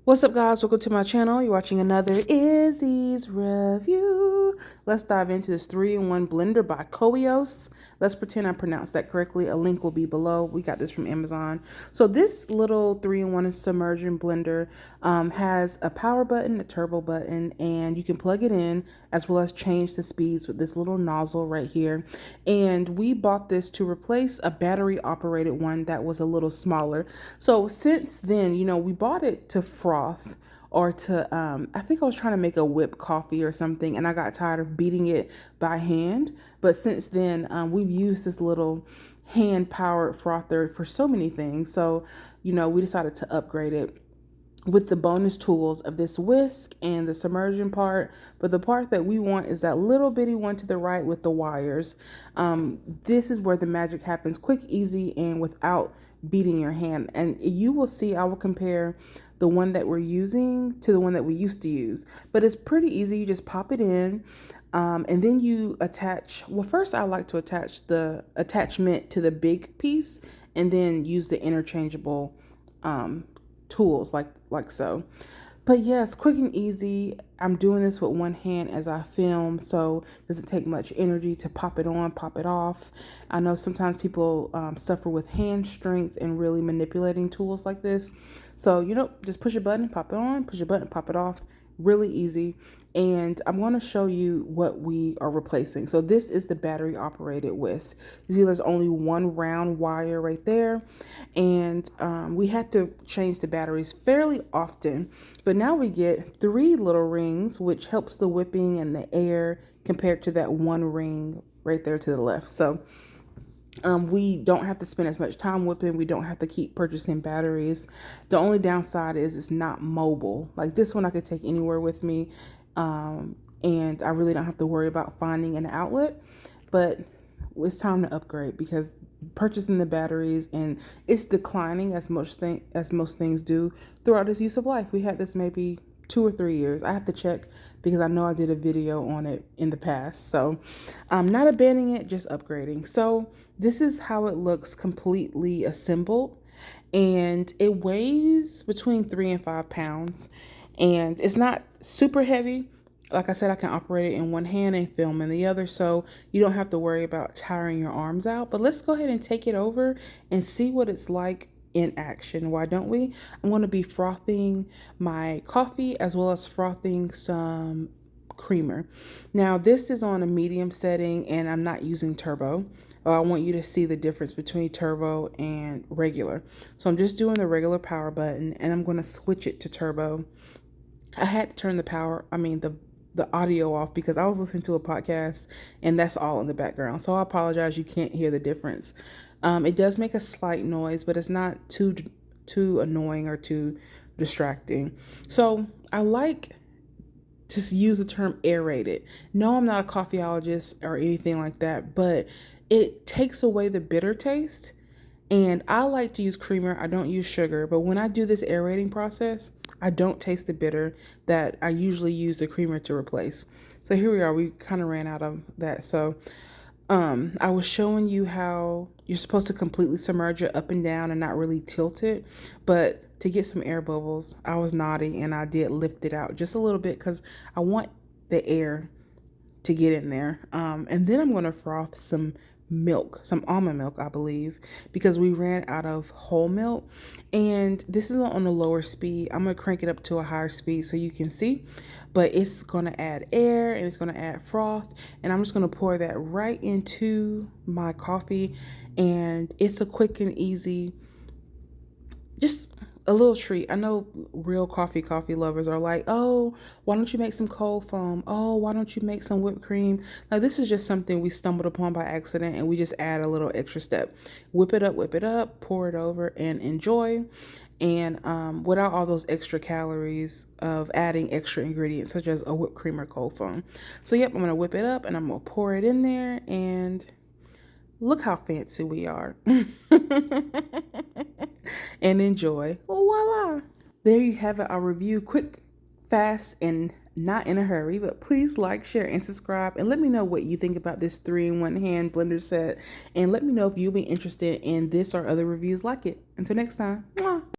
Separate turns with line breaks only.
What's up, guys? Welcome to my channel. You're watching another Izzy's review. Let's dive into this 3-in-1 blender by Koios. Let's pretend I pronounced that correctly. A link will be below. We got this from Amazon. So this little 3-in-1 submersion blender has a power button, a turbo button, and you can plug it in as well as change the speeds with this little nozzle right here. And we bought this to replace a battery operated one that was a little smaller. So since then, we bought it to froth or to I think I was trying to make a whipped coffee or something, and I got tired of beating it by hand. But since then, we've used this little hand powered frother for so many things. So we decided to upgrade it with the bonus tools of this whisk and the submersion part. But the part that we want is that little bitty one to the right with the wires. This is where the magic happens, quick, easy, and without beating your hand. And you will see, I will compare the one that we're using to the one that we used to use. But it's pretty easy. You just pop it in. And then you attach, well, first I like to attach the attachment to the big piece and then use the interchangeable tools like so. But yes, quick and easy. I'm doing this with one hand as I film, so it doesn't take much energy to pop it on, pop it off. I know sometimes people suffer with hand strength and really manipulating tools like this. So, just push a button, pop it on, push a button, pop it off. Really easy. And I'm going to show you what we are replacing. So this is the battery operated whisk. You see there's only one round wire right there. And we had to change the batteries fairly often. But now we get 3 little rings, which helps the whipping and the air compared to that one ring right there to the left. So we don't have to spend as much time whipping. We don't have to keep purchasing batteries. The only downside is it's not mobile. Like this one I could take anywhere with me. And I really don't have to worry about finding an outlet. But it's time to upgrade because purchasing the batteries and it's declining as most things do throughout its use of life. We had this maybe 2 or 3 years. I have to check because I know I did a video on it in the past. So I'm not abandoning it, just upgrading. So this is how it looks completely assembled. And it weighs between 3 and 5 pounds. And it's not super heavy. Like I said, I can operate it in one hand and film in the other, so you don't have to worry about tiring your arms out. But let's go ahead and take it over and see what it's like in action. Why don't we? I'm going to be frothing my coffee as well as frothing some creamer. Now this is on a medium setting and I'm not using turbo. I want you to see the difference between turbo and regular. So I'm just doing the regular power button and I'm going to switch it to turbo. I had to turn the audio off because I was listening to a podcast and that's all in the background. So I apologize, you can't hear the difference. It does make a slight noise, but it's not too annoying or too distracting. So I like to use the term aerated. No, I'm not a coffeeologist or anything like that, but it takes away the bitter taste. And I like to use creamer. I don't use sugar, but when I do this aerating process, I don't taste the bitter that I usually use the creamer to replace. So here we are. We kind of ran out of that. So I was showing you how you're supposed to completely submerge it up and down and not really tilt it. But to get some air bubbles, I was naughty and I did lift it out just a little bit because I want the air to get in there. And then I'm going to froth some milk, some almond milk, I believe, because we ran out of whole milk. And this is on a lower speed. I'm going to crank it up to a higher speed so you can see, but it's going to add air and it's going to add froth. And I'm just going to pour that right into my coffee. And it's a quick and easy, just a little treat. I know real coffee lovers are like, oh, why don't you make some cold foam? Oh, why don't you make some whipped cream? Now, this is just something we stumbled upon by accident and we just add a little extra step. Whip it up, pour it over and enjoy. And without all those extra calories of adding extra ingredients such as a whipped cream or cold foam. So yep, I'm going to whip it up and I'm going to pour it in there and look how fancy we are. And enjoy. Well, voila. There you have it, our review. Quick, fast, and not in a hurry. But please like, share, and subscribe. And let me know what you think about this 3-in-1 hand blender set. And let me know if you'll be interested in this or other reviews like it. Until next time. Mwah.